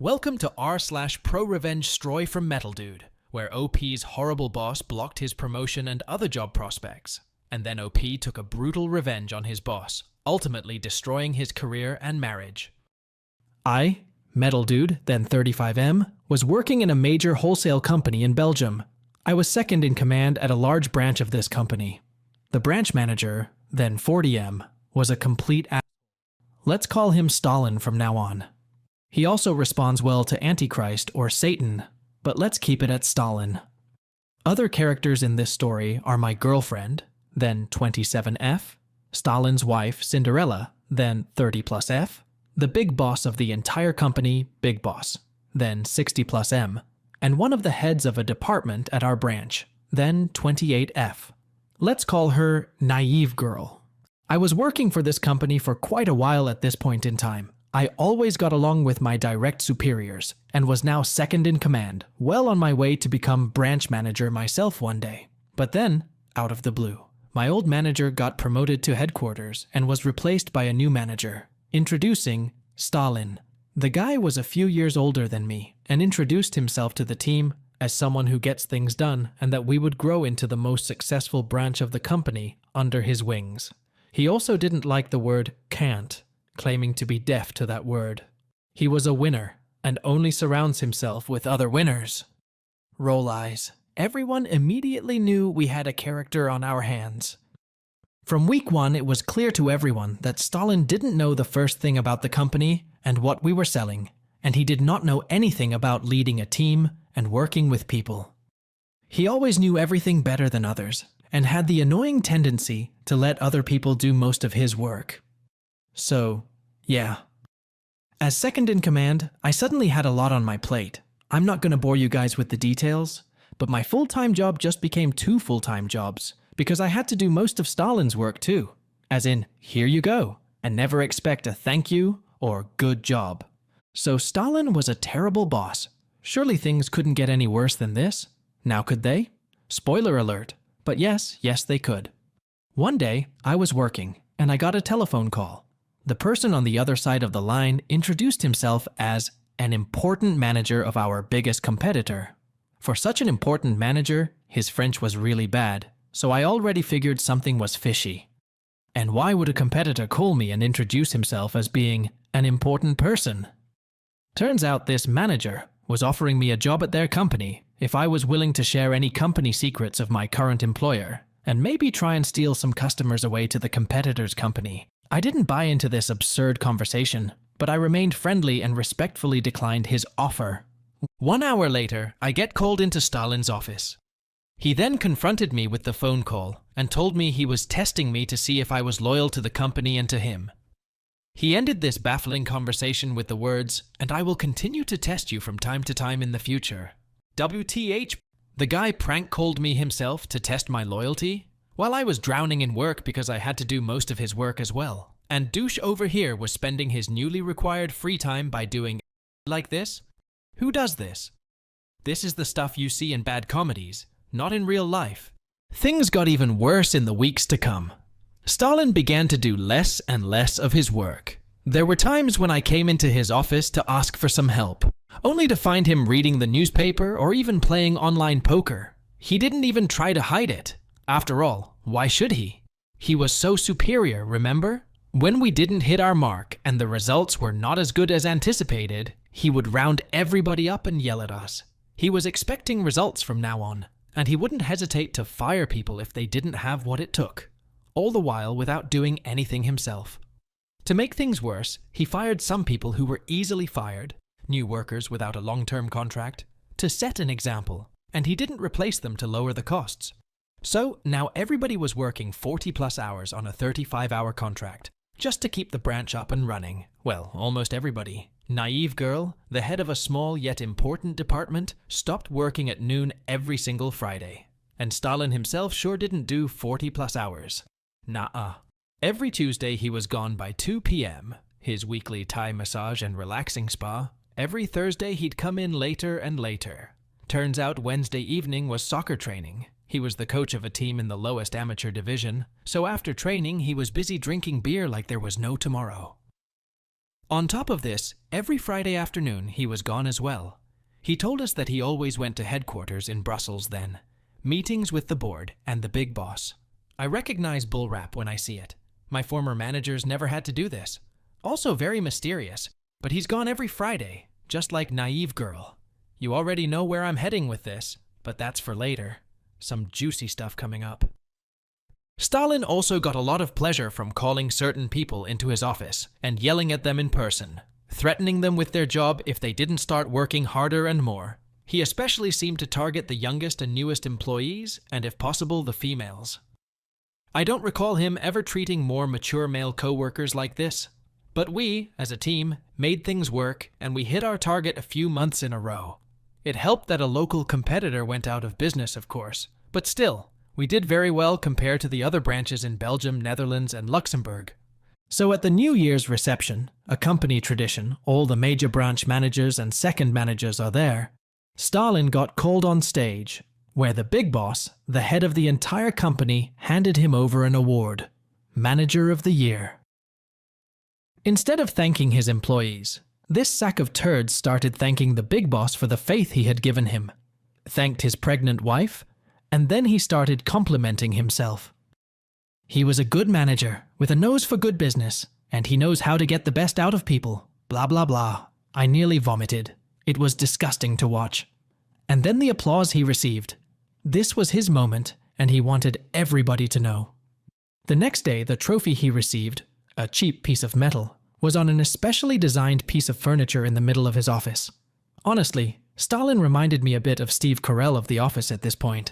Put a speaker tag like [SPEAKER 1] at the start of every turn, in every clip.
[SPEAKER 1] Welcome to r/pro revenge stroy from Metal Dude, where OP's horrible boss blocked his promotion and other job prospects. And then OP took a brutal revenge on his boss, ultimately destroying his career and marriage. I, Metal Dude, then 35M, was working in a major wholesale company in Belgium. I was second in command at a large branch of this company. The branch manager, then 40M, was a complete ass. Let's call him Stalin from now on. He also responds well to Antichrist or Satan, but let's keep it at Stalin. Other characters in this story are my girlfriend, then 27F, Stalin's wife, Cinderella, then 30+F, the big boss of the entire company, Big Boss, then 60+M, and one of the heads of a department at our branch, then 28F. Let's call her Naive Girl. I was working for this company for quite a while at this point in time. I always got along with my direct superiors and was now second in command, well on my way to become branch manager myself one day. But then, out of the blue, my old manager got promoted to headquarters and was replaced by a new manager. Introducing Stalin. The guy was a few years older than me and introduced himself to the team as someone who gets things done and that we would grow into the most successful branch of the company under his wings. He also didn't like the word can't, claiming to be deaf to that word. He was a winner and only surrounds himself with other winners. Roll eyes. Everyone immediately knew we had a character on our hands. From week one, it was clear to everyone that Stalin didn't know the first thing about the company and what we were selling, and he did not know anything about leading a team and working with people. He always knew everything better than others and had the annoying tendency to let other people do most of his work. So, yeah. As second in command, I suddenly had a lot on my plate. I'm not going to bore you guys with the details, but my full-time job just became 2 full-time jobs because I had to do most of Stalin's work too. As in, here you go, and never expect a thank you or good job. So Stalin was a terrible boss. Surely things couldn't get any worse than this. Now could they? Spoiler alert. But yes, they could. One day, I was working, and I got a telephone call. The person on the other side of the line introduced himself as an important manager of our biggest competitor. For such an important manager, his French was really bad, so I already figured something was fishy. And why would a competitor call me and introduce himself as being an important person? Turns out this manager was offering me a job at their company if I was willing to share any company secrets of my current employer, and maybe try and steal some customers away to the competitor's company. I didn't buy into this absurd conversation, but I remained friendly and respectfully declined his offer. 1 hour later, I get called into Stalin's office. He then confronted me with the phone call and told me he was testing me to see if I was loyal to the company and to him. He ended this baffling conversation with the words, "And I will continue to test you from time to time in the future." WTH? The guy prank called me himself to test my loyalty? While I was drowning in work because I had to do most of his work as well. And douche over here was spending his newly required free time by doing like this? Who does this? This is the stuff you see in bad comedies, not in real life. Things got even worse in the weeks to come. Stalin began to do less and less of his work. There were times when I came into his office to ask for some help, only to find him reading the newspaper or even playing online poker. He didn't even try to hide it. After all, why should he? He was so superior, remember? When we didn't hit our mark and the results were not as good as anticipated, he would round everybody up and yell at us. He was expecting results from now on, and he wouldn't hesitate to fire people if they didn't have what it took, all the while without doing anything himself. To make things worse, he fired some people who were easily fired, new workers without a long-term contract, to set an example, and he didn't replace them to lower the costs. So now everybody was working 40+ hours on a 35-hour contract, just to keep the branch up and running. Well, almost everybody. Naive Girl, the head of a small yet important department, stopped working at noon every single Friday. And Stalin himself sure didn't do 40+ hours. Nah-uh. Every Tuesday he was gone by 2 p.m., his weekly Thai massage and relaxing spa. Every Thursday he'd come in later and later. Turns out Wednesday evening was soccer training. He was the coach of a team in the lowest amateur division, so after training he was busy drinking beer like there was no tomorrow. On top of this, every Friday afternoon he was gone as well. He told us that he always went to headquarters in Brussels then, meetings with the board and the big boss. I recognize bullrap when I see it. My former managers never had to do this. Also very mysterious, but he's gone every Friday, just like Naive Girl. You already know where I'm heading with this, but that's for later. Some juicy stuff coming up. Stalin also got a lot of pleasure from calling certain people into his office and yelling at them in person, threatening them with their job if they didn't start working harder and more. He especially seemed to target the youngest and newest employees, and if possible, the females. I don't recall him ever treating more mature male co-workers like this, but we, as a team, made things work and we hit our target a few months in a row. It helped that a local competitor went out of business, of course, but still, we did very well compared to the other branches in Belgium, Netherlands, and Luxembourg. So at the New Year's reception, a company tradition, all the major branch managers and second managers are there, Stalin got called on stage, where the big boss, the head of the entire company, handed him over an award, Manager of the Year. Instead of thanking his employees, this sack of turds started thanking the big boss for the faith he had given him, thanked his pregnant wife, and then he started complimenting himself. He was a good manager, with a nose for good business, and he knows how to get the best out of people, blah blah blah. I nearly vomited. It was disgusting to watch. And then the applause he received. This was his moment, and he wanted everybody to know. The next day, the trophy he received, a cheap piece of metal, was on an especially designed piece of furniture in the middle of his office. Honestly, Stalin reminded me a bit of Steve Carell of The Office at this point,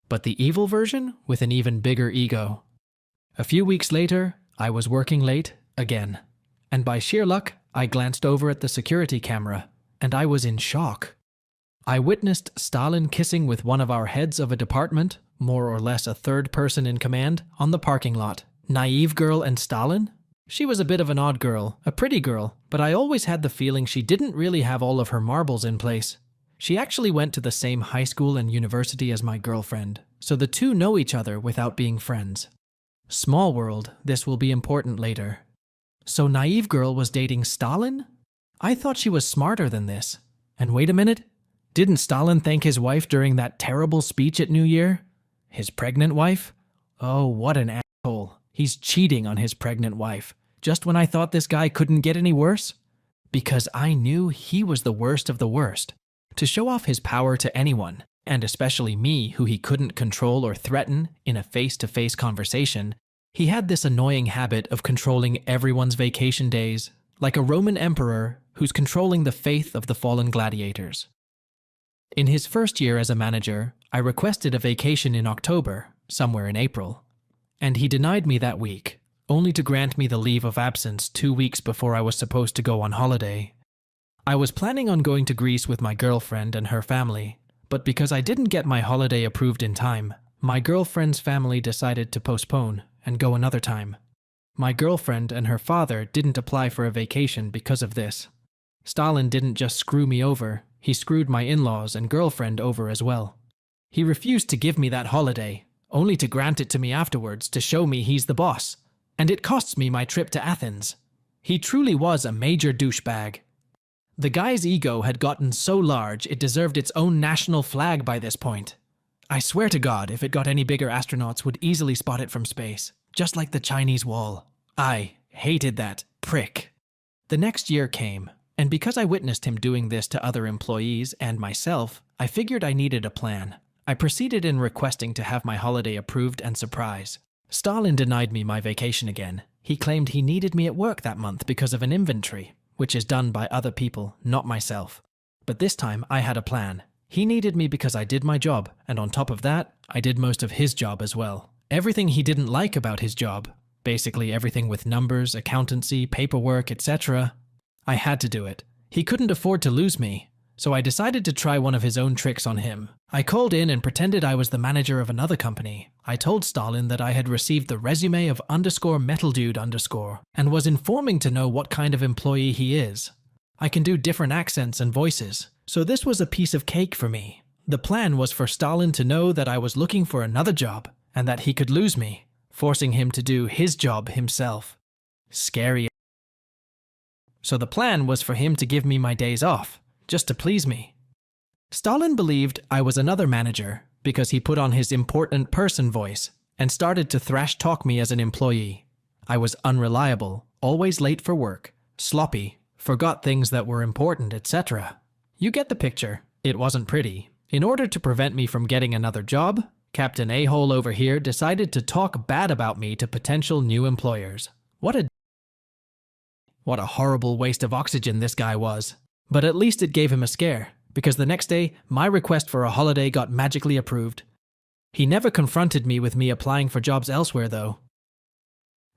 [SPEAKER 1] but the evil version with an even bigger ego. A few weeks later, I was working late again, and by sheer luck, I glanced over at the security camera, and I was in shock. I witnessed Stalin kissing with one of our heads of a department, more or less a third person in command, on the parking lot. Naive Girl and Stalin? She was a bit of an odd girl, a pretty girl, but I always had the feeling she didn't really have all of her marbles in place. She actually went to the same high school and university as my girlfriend, so the two know each other without being friends. Small world, this will be important later. So Naive Girl was dating Stalin? I thought she was smarter than this. And wait a minute, didn't Stalin thank his wife during that terrible speech at New Year? His pregnant wife? Oh, what an asshole. He's cheating on his pregnant wife, just when I thought this guy couldn't get any worse? Because I knew he was the worst of the worst. To show off his power to anyone, and especially me who he couldn't control or threaten in a face-to-face conversation, he had this annoying habit of controlling everyone's vacation days, like a Roman emperor who's controlling the faith of the fallen gladiators. In his first year as a manager, I requested a vacation in October, somewhere in April, and he denied me that week, only to grant me the leave of absence 2 weeks before I was supposed to go on holiday. I was planning on going to Greece with my girlfriend and her family, but because I didn't get my holiday approved in time, my girlfriend's family decided to postpone and go another time. My girlfriend and her father didn't apply for a vacation because of this. Stalin didn't just screw me over, he screwed my in-laws and girlfriend over as well. He refused to give me that holiday, only to grant it to me afterwards to show me he's the boss, and it costs me my trip to Athens. He truly was a major douchebag. The guy's ego had gotten so large it deserved its own national flag by this point. I swear to God, if it got any bigger, astronauts would easily spot it from space, just like the Chinese wall. I hated that prick. The next year came, and because I witnessed him doing this to other employees and myself, I figured I needed a plan. I proceeded in requesting to have my holiday approved and surprise. Stalin denied me my vacation again. He claimed he needed me at work that month because of an inventory, which is done by other people, not myself. But this time I had a plan. He needed me because I did my job, and on top of that, I did most of his job as well. Everything he didn't like about his job, basically everything with numbers, accountancy, paperwork, etc., I had to do it. He couldn't afford to lose me, so I decided to try one of his own tricks on him. I called in and pretended I was the manager of another company. I told Stalin that I had received the resume of _metaldude_ and was informing to know what kind of employee he is. I can do different accents and voices, so this was a piece of cake for me. The plan was for Stalin to know that I was looking for another job and that he could lose me, forcing him to do his job himself. Scary. so the plan was for him to give me my days off, just to please me. Stalin believed I was another manager because he put on his important person voice and started to thrash-talk me as an employee. I was unreliable, always late for work, sloppy, forgot things that were important, etc. You get the picture. It wasn't pretty. In order to prevent me from getting another job, Captain A-hole over here decided to talk bad about me to potential new employers. What a horrible waste of oxygen this guy was. But at least it gave him a scare, because the next day, my request for a holiday got magically approved. He never confronted me with me applying for jobs elsewhere, though.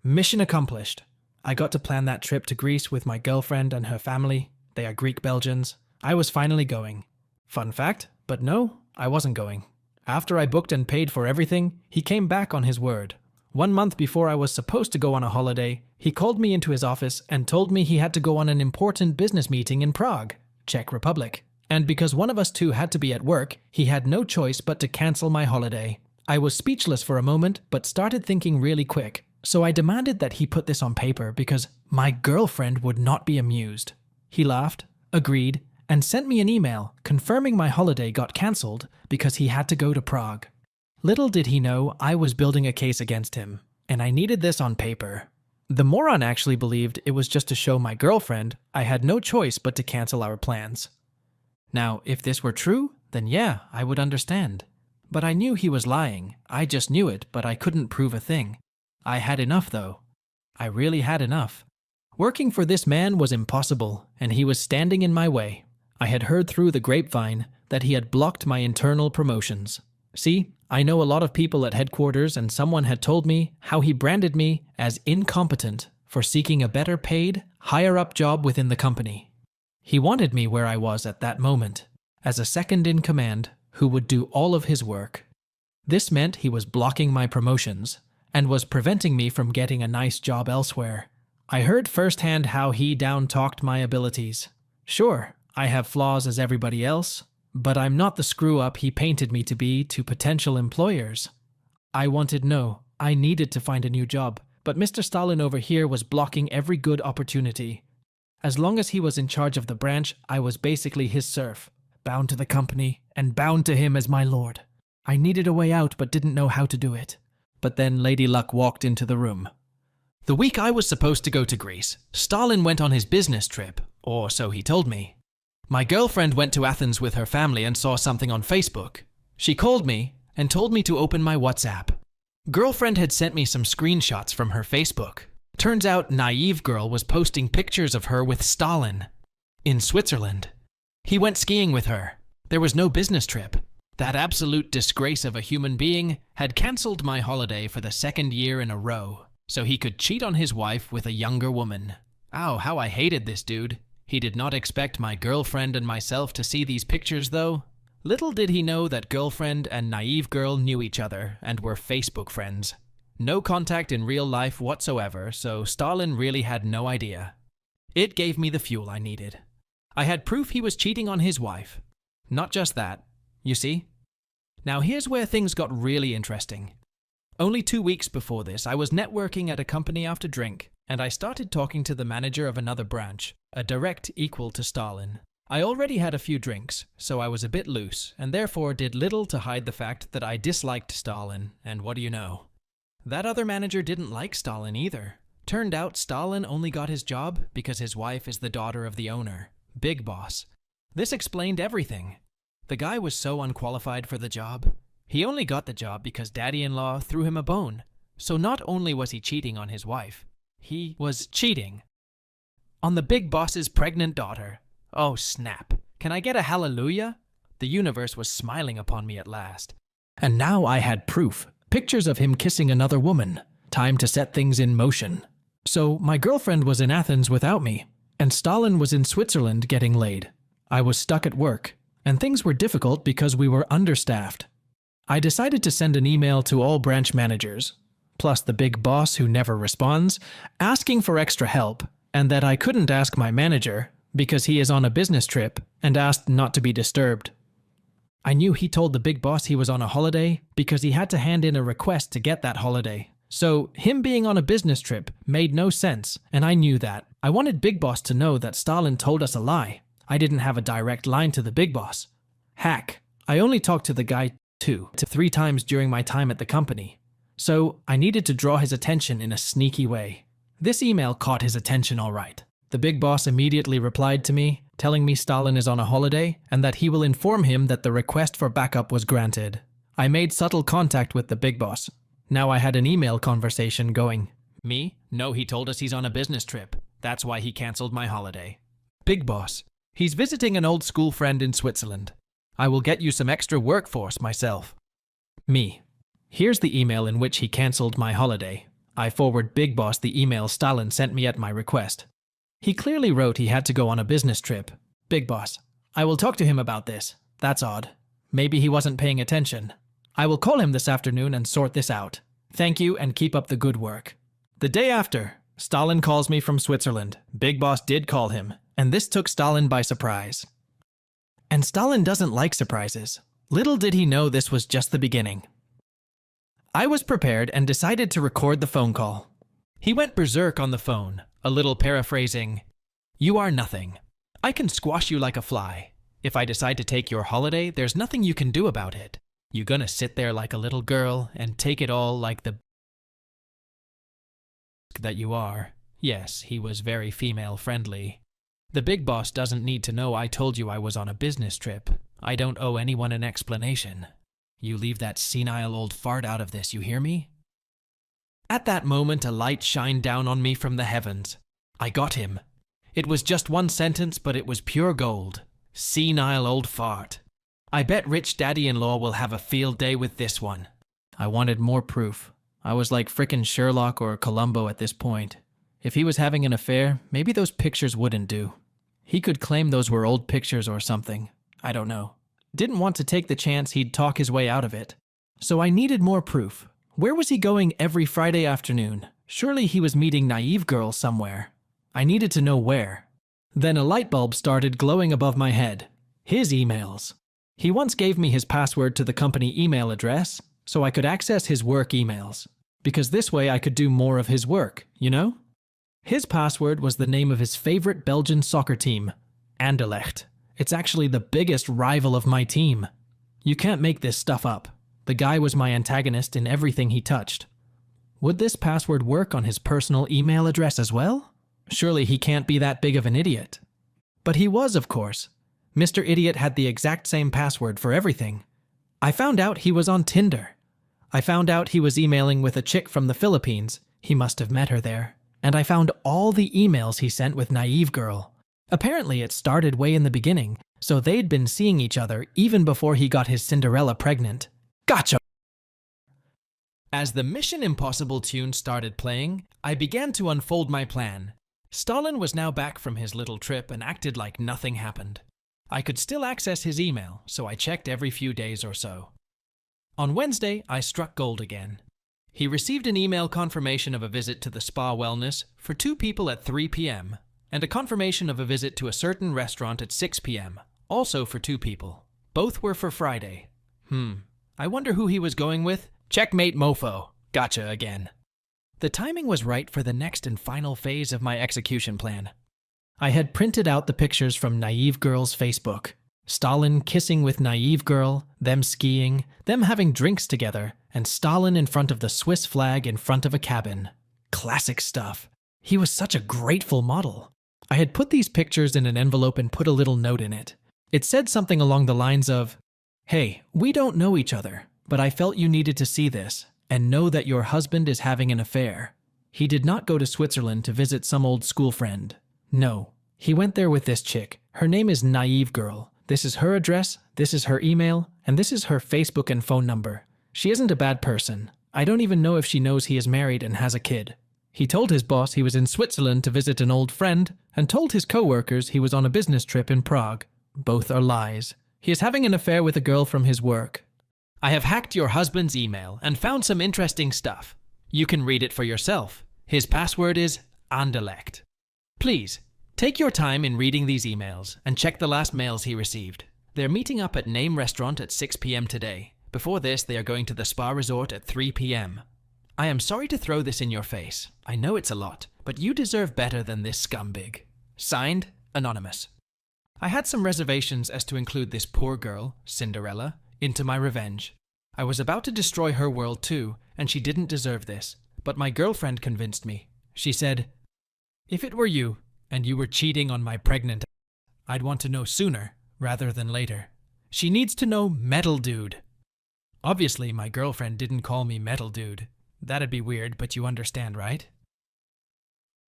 [SPEAKER 1] Mission accomplished. I got to plan that trip to Greece with my girlfriend and her family. They are Greek Belgians. I was finally going. Fun fact, but no, I wasn't going. After I booked and paid for everything, he came back on his word. 1 month before I was supposed to go on a holiday, he called me into his office and told me he had to go on an important business meeting in Prague, Czech Republic. And because one of us two had to be at work, he had no choice but to cancel my holiday. I was speechless for a moment, but started thinking really quick. So I demanded that he put this on paper because my girlfriend would not be amused. He laughed, agreed, and sent me an email confirming my holiday got cancelled because he had to go to Prague. Little did he know I was building a case against him, and I needed this on paper. The moron actually believed it was just to show my girlfriend I had no choice but to cancel our plans. Now, if this were true, then yeah, I would understand. But I knew he was lying. I just knew it, but I couldn't prove a thing. I had enough, though. I really had enough. Working for this man was impossible, and he was standing in my way. I had heard through the grapevine that he had blocked my internal promotions. See, I know a lot of people at headquarters, and someone had told me how he branded me as incompetent for seeking a better paid, higher-up job within the company. He wanted me where I was at that moment, as a second in command who would do all of his work. This meant he was blocking my promotions and was preventing me from getting a nice job elsewhere. I heard firsthand how he down-talked my abilities. Sure, I have flaws as everybody else, but I'm not the screw-up he painted me to be to potential employers. I needed to find a new job, but Mr. Stalin over here was blocking every good opportunity. As long as he was in charge of the branch, I was basically his serf, bound to the company and bound to him as my lord. I needed a way out but didn't know how to do it. But then Lady Luck walked into the room. The week I was supposed to go to Greece, Stalin went on his business trip, or so he told me. My girlfriend went to Athens with her family and saw something on Facebook. She called me and told me to open my WhatsApp. Girlfriend had sent me some screenshots from her Facebook. Turns out Naive Girl was posting pictures of her with Stalin in Switzerland. He went skiing with her. There was no business trip. That absolute disgrace of a human being had cancelled my holiday for the 2nd year in a row, so he could cheat on his wife with a younger woman. Ow, how I hated this dude. He did not expect my girlfriend and myself to see these pictures, though. Little did he know that Girlfriend and Naive Girl knew each other and were Facebook friends. No contact in real life whatsoever, so Stalin really had no idea. It gave me the fuel I needed. I had proof he was cheating on his wife. Not just that, you see? Now here's where things got really interesting. Only 2 weeks before this, I was networking at a company after drink, and I started talking to the manager of another branch, a direct equal to Stalin. I already had a few drinks, so I was a bit loose, and therefore did little to hide the fact that I disliked Stalin, and what do you know? That other manager didn't like Stalin either. Turned out Stalin only got his job because his wife is the daughter of the owner, Big Boss. This explained everything. The guy was so unqualified for the job. He only got the job because daddy-in-law threw him a bone. So not only was he cheating on his wife, he was cheating on the Big Boss's pregnant daughter. Oh snap. Can I get a hallelujah? The universe was smiling upon me at last. And now I had proof. Pictures of him kissing another woman. Time to set things in motion. So my girlfriend was in Athens without me, and Stalin was in Switzerland getting laid. I was stuck at work, and things were difficult because we were understaffed. I decided to send an email to all branch managers, plus the Big Boss who never responds, asking for extra help, and that I couldn't ask my manager because he is on a business trip and asked not to be disturbed. I knew he told the Big Boss he was on a holiday because he had to hand in a request to get that holiday. So him being on a business trip made no sense, and I knew that. I wanted Big Boss to know that Stalin told us a lie. I didn't have a direct line to the Big Boss. Hack. I only talked to the guy 2 to 3 times during my time at the company. So I needed to draw his attention in a sneaky way. This email caught his attention all right. The Big Boss immediately replied to me, telling me Stalin is on a holiday and that he will inform him that the request for backup was granted. I made subtle contact with the Big Boss. Now I had an email conversation going. Me? No, he told us he's on a business trip. That's why he cancelled my holiday. Big Boss. He's visiting an old school friend in Switzerland. I will get you some extra workforce myself. Me. Here's the email in which he cancelled my holiday. I forward Big Boss the email Stalin sent me at my request. He clearly wrote he had to go on a business trip. Big Boss. I will talk to him about this. That's odd. Maybe he wasn't paying attention. I will call him this afternoon and sort this out. Thank you and keep up the good work. The day after, Stalin calls me from Switzerland. Big Boss did call him, and this took Stalin by surprise. And Stalin doesn't like surprises. Little did he know this was just the beginning. I was prepared and decided to record the phone call. He went berserk on the phone, a little paraphrasing, "You are nothing. I can squash you like a fly. If I decide to take your holiday, there's nothing you can do about it. You gonna sit there like a little girl and take it all like the that you are." Yes, he was very female-friendly. The Big Boss doesn't need to know I told you I was on a business trip. I don't owe anyone an explanation. You leave that senile old fart out of this, you hear me? At that moment, a light shined down on me from the heavens. I got him. It was just one sentence, but it was pure gold. Senile old fart. I bet rich daddy-in-law will have a field day with this one. I wanted more proof. I was like frickin' Sherlock or Columbo at this point. If he was having an affair, maybe those pictures wouldn't do. He could claim those were old pictures or something. I don't know. Didn't want to take the chance he'd talk his way out of it. So I needed more proof. Where was he going every Friday afternoon? Surely he was meeting Naive Girl somewhere. I needed to know where. Then a light bulb started glowing above my head. His emails. He once gave me his password to the company email address, so I could access his work emails. Because this way I could do more of his work, you know? His password was the name of his favorite Belgian soccer team, Anderlecht. It's actually the biggest rival of my team. You can't make this stuff up. The guy was my antagonist in everything he touched. Would this password work on his personal email address as well? Surely he can't be that big of an idiot. But he was, of course. Mr. Idiot had the exact same password for everything. I found out he was on Tinder. I found out he was emailing with a chick from the Philippines. He must have met her there. And I found all the emails he sent with Naive Girl. Apparently it started way in the beginning, so they'd been seeing each other even before he got his Cinderella pregnant. Gotcha! As the Mission Impossible tune started playing, I began to unfold my plan. Stalin was now back from his little trip and acted like nothing happened. I could still access his email, so I checked every few days or so. On Wednesday, I struck gold again. He received an email confirmation of a visit to the Spa Wellness for 2 people at 3 p.m. and a confirmation of a visit to a certain restaurant at 6 p.m., also for 2 people. Both were for Friday. I wonder who he was going with? Checkmate mofo. Gotcha again. The timing was right for the next and final phase of my execution plan. I had printed out the pictures from Naive Girl's Facebook. Stalin kissing with Naive Girl, them skiing, them having drinks together, and Stalin in front of the Swiss flag in front of a cabin. Classic stuff. He was such a grateful model. I had put these pictures in an envelope and put a little note in it. It said something along the lines of, "Hey, we don't know each other, but I felt you needed to see this and know that your husband is having an affair." He did not go to Switzerland to visit some old school friend. No, he went there with this chick. Her name is Naive Girl. This is her address, this is her email, and this is her Facebook and phone number. She isn't a bad person. I don't even know if she knows he is married and has a kid. He told his boss he was in Switzerland to visit an old friend, and told his co-workers he was on a business trip in Prague. Both are lies. He is having an affair with a girl from his work. I have hacked your husband's email and found some interesting stuff. You can read it for yourself. His password is Anderlecht. Please, take your time in reading these emails and check the last mails he received. They're meeting up at Name Restaurant at 6 p.m. today. Before this, they are going to the spa resort at 3 p.m. I am sorry to throw this in your face. I know it's a lot, but you deserve better than this scumbag. Signed, Anonymous. I had some reservations as to include this poor girl, Cinderella, into my revenge. I was about to destroy her world too, and she didn't deserve this. But my girlfriend convinced me. She said, "If it were you, and you were cheating on my pregnant, I'd want to know sooner rather than later. She needs to know Metal Dude." Obviously, my girlfriend didn't call me Metal Dude. That'd be weird, but you understand, right?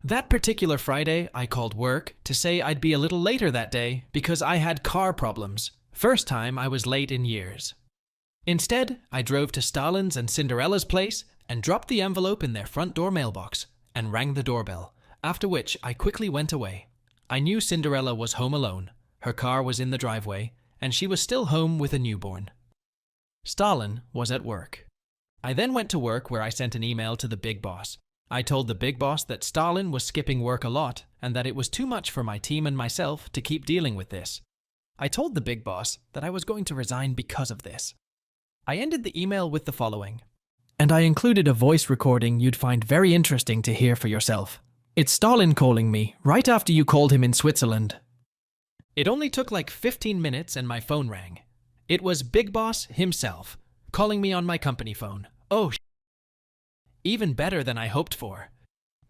[SPEAKER 1] That particular Friday, I called work to say I'd be a little later that day because I had car problems. First time I was late in years. Instead, I drove to Stalin's and Cinderella's place and dropped the envelope in their front door mailbox and rang the doorbell, after which I quickly went away. I knew Cinderella was home alone, her car was in the driveway, and she was still home with a newborn. Stalin was at work. I then went to work where I sent an email to the big boss. I told the big boss that Stalin was skipping work a lot and that it was too much for my team and myself to keep dealing with this. I told the big boss that I was going to resign because of this. I ended the email with the following. And I included a voice recording you'd find very interesting to hear for yourself. It's Stalin calling me right after you called him in Switzerland. It only took like 15 minutes and my phone rang. It was Big Boss himself, calling me on my company phone. Oh, even better than I hoped for.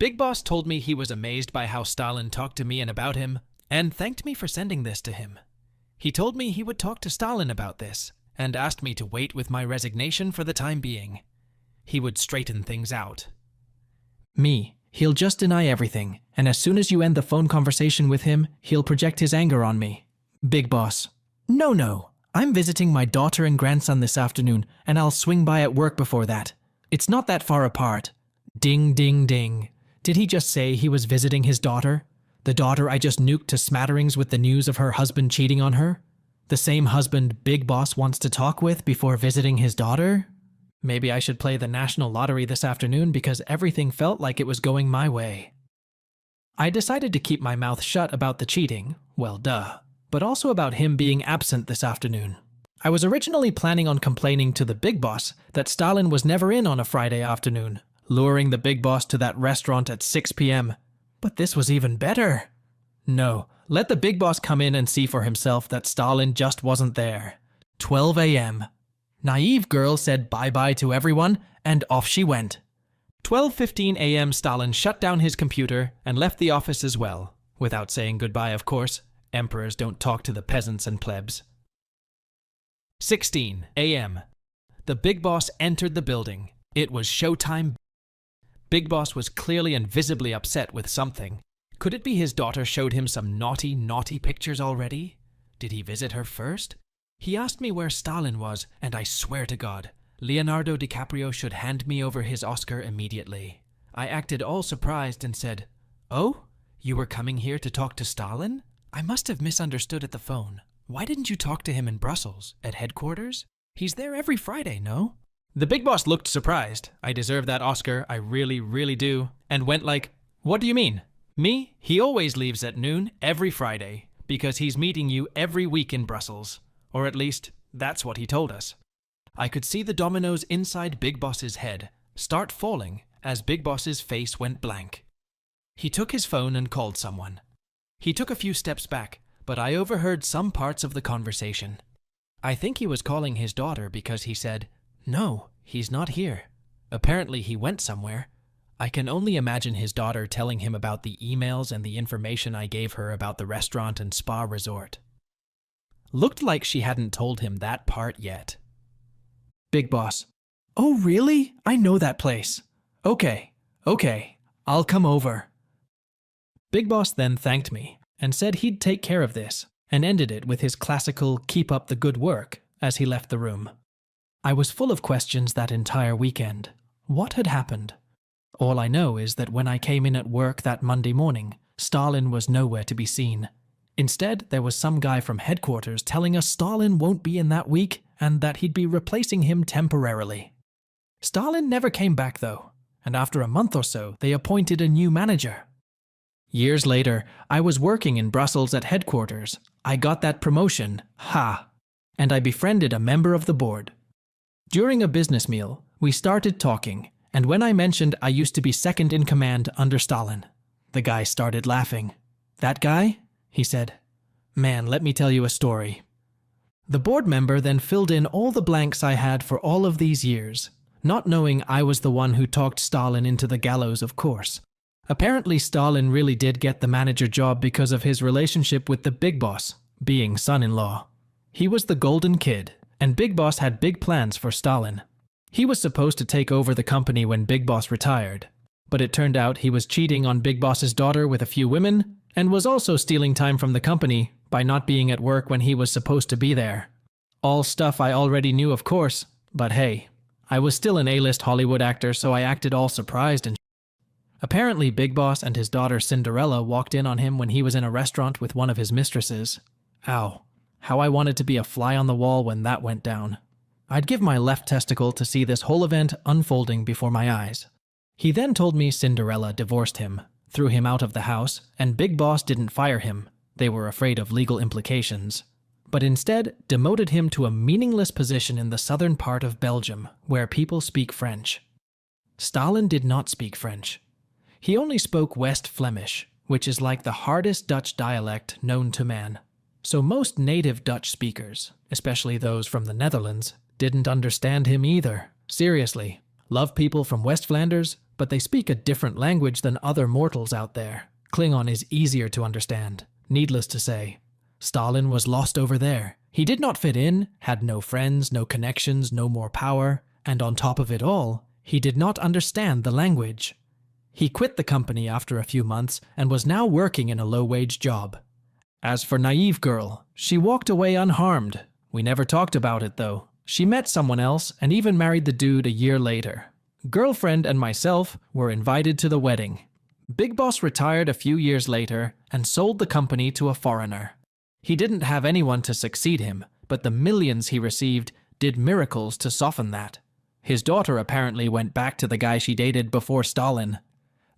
[SPEAKER 1] Big Boss told me he was amazed by how Stalin talked to me and about him, and thanked me for sending this to him. He told me he would talk to Stalin about this, and asked me to wait with my resignation for the time being. He would straighten things out. Me, he'll just deny everything, and as soon as you end the phone conversation with him, he'll project his anger on me. Big Boss. No, I'm visiting my daughter and grandson this afternoon, and I'll swing by at work before that. It's not that far apart. Ding, ding, ding. Did he just say he was visiting his daughter? The daughter I just nuked to smatterings with the news of her husband cheating on her? The same husband Big Boss wants to talk with before visiting his daughter? Maybe I should play the national lottery this afternoon because everything felt like it was going my way. I decided to keep my mouth shut about the cheating, well duh, but also about him being absent this afternoon. I was originally planning on complaining to the Big Boss that Stalin was never in on a Friday afternoon, luring the Big Boss to that restaurant at 6 p.m. But this was even better. No, let the Big Boss come in and see for himself that Stalin just wasn't there. 12 a.m. Naive girl said bye-bye to everyone, and off she went. 12:15 a.m. Stalin shut down his computer and left the office as well. Without saying goodbye, of course. Emperors don't talk to the peasants and plebs. 16 a.m. The Big Boss entered the building. It was showtime. Big Boss was clearly and visibly upset with something. Could it be his daughter showed him some naughty pictures already? Did he visit her first? He asked me where Stalin was, and I swear to God, Leonardo DiCaprio should hand me over his Oscar immediately. I acted all surprised and said, "Oh, you were coming here to talk to Stalin? I must have misunderstood at the phone. Why didn't you talk to him in Brussels, at headquarters? He's there every Friday, no?" The Big Boss looked surprised. I deserve that Oscar, I really do, and went like, "What do you mean?" Me? He always leaves at noon every Friday, because he's meeting you every week in Brussels. Or at least, that's what he told us. I could see the dominoes inside Big Boss's head start falling as Big Boss's face went blank. He took his phone and called someone. He took a few steps back, but I overheard some parts of the conversation. I think he was calling his daughter because he said, "No, he's not here. Apparently he went somewhere." I can only imagine his daughter telling him about the emails and the information I gave her about the restaurant and spa resort. Looked like she hadn't told him that part yet. Big Boss. "Oh, really? I know that place. Okay, I'll come over." Big Boss then thanked me and said he'd take care of this, and ended it with his classical "keep up the good work" as he left the room. I was full of questions that entire weekend. What had happened? All I know is that when I came in at work that Monday morning, Stalin was nowhere to be seen. Instead, there was some guy from headquarters telling us Stalin won't be in that week and that he'd be replacing him temporarily. Stalin never came back though, and after a month or so, they appointed a new manager. Years later, I was working in Brussels at headquarters. I got that promotion, and I befriended a member of the board. During a business meal, we started talking, And when I mentioned I used to be second in command under Stalin, the guy started laughing. That guy? He said. Man, let me tell you a story. The board member then filled in all the blanks I had for all of these years, not knowing I was the one who talked Stalin into the gallows, of course. Apparently Stalin really did get the manager job because of his relationship with the Big Boss, being son-in-law. He was the golden kid, and Big Boss had big plans for Stalin. He was supposed to take over the company when Big Boss retired, but it turned out he was cheating on Big Boss's daughter with a few women, and was also stealing time from the company by not being at work when he was supposed to be there. All stuff I already knew, of course, but hey, I was still an A-list Hollywood actor, so I acted all surprised and Apparently Big Boss and his daughter Cinderella walked in on him when he was in a restaurant with one of his mistresses. Ow, how I wanted to be a fly on the wall when that went down. I'd give my left testicle to see this whole event unfolding before my eyes. He then told me Cinderella divorced him, threw him out of the house, and Big Boss didn't fire him. They were afraid of legal implications, but instead demoted him to a meaningless position in the southern part of Belgium, where people speak French. Stalin did not speak French. He only spoke West Flemish, which is like the hardest Dutch dialect known to man. So most native Dutch speakers, especially those from the Netherlands, didn't understand him either. Seriously, love people from West Flanders, but they speak a different language than other mortals out there. Klingon is easier to understand. Needless to say, Stalin was lost over there. He did not fit in, had no friends, no connections, no more power, and on top of it all, he did not understand the language. He quit the company after a few months and was now working in a low-wage job. As for Naive Girl, she walked away unharmed. We never talked about it though. She met someone else and even married the dude a year later. Girlfriend and myself were invited to the wedding. Big Boss retired a few years later and sold the company to a foreigner. He didn't have anyone to succeed him, but the millions he received did miracles to soften that. His daughter apparently went back to the guy she dated before Stalin.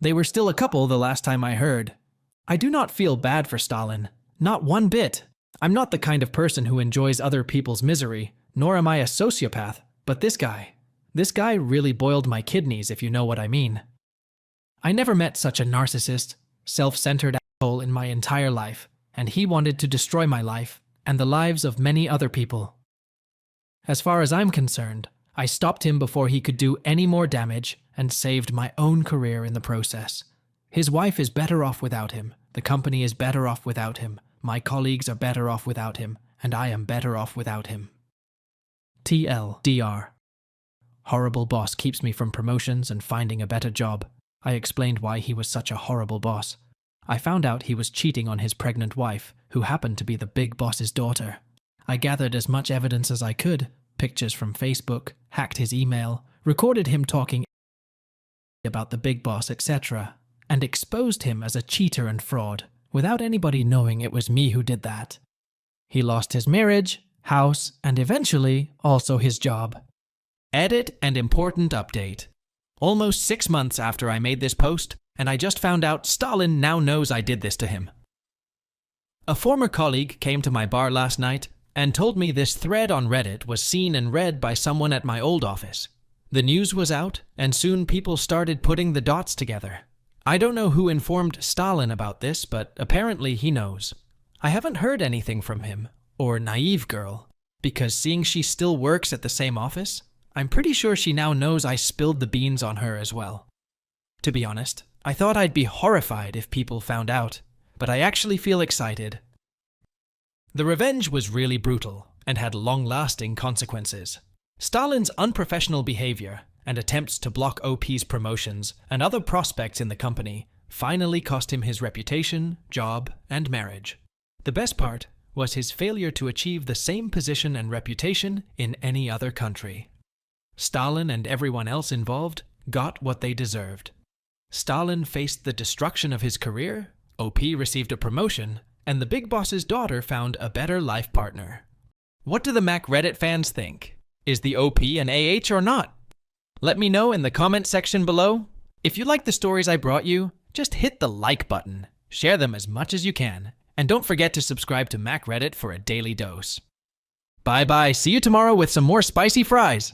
[SPEAKER 1] They were still a couple the last time I heard. I do not feel bad for Stalin. Not one bit. I'm not the kind of person who enjoys other people's misery, nor am I a sociopath, but this guy really boiled my kidneys, if you know what I mean. I never met such a narcissist, self-centered asshole in my entire life, and he wanted to destroy my life and the lives of many other people. As far as I'm concerned, I stopped him before he could do any more damage and saved my own career in the process. His wife is better off without him, the company is better off without him, my colleagues are better off without him, and I am better off without him. TLDR. Horrible boss keeps me from promotions and finding a better job. I explained why he was such a horrible boss. I found out he was cheating on his pregnant wife, who happened to be the Big Boss's daughter. I gathered as much evidence as I could, pictures from Facebook, hacked his email, recorded him talking about the Big Boss, etc., and exposed him as a cheater and fraud, without anybody knowing it was me who did that. He lost his marriage, house, and eventually also his job. Edit and important update. Almost 6 months after I made this post, and I just found out Stalin now knows I did this to him. A former colleague came to my bar last night and told me this thread on Reddit was seen and read by someone at my old office. The news was out, and soon people started putting the dots together. I don't know who informed Stalin about this, but apparently he knows. I haven't heard anything from him, or Naive Girl, because seeing she still works at the same office, I'm pretty sure she now knows I spilled the beans on her as well. To be honest, I thought I'd be horrified if people found out, but I actually feel excited. The revenge was really brutal and had long-lasting consequences. Stalin's unprofessional behavior and attempts to block OP's promotions and other prospects in the company finally cost him his reputation, job, and marriage. The best part was his failure to achieve the same position and reputation in any other country. Stalin and everyone else involved got what they deserved. Stalin faced the destruction of his career, OP received a promotion, and the Big Boss's daughter found a better life partner. What do the Mac Reddit fans think? Is the OP an AH or not? Let me know in the comment section below. If you like the stories I brought you, just hit the like button, share them as much as you can, and don't forget to subscribe to Mac Reddit for a daily dose. Bye bye, see you tomorrow with some more spicy fries!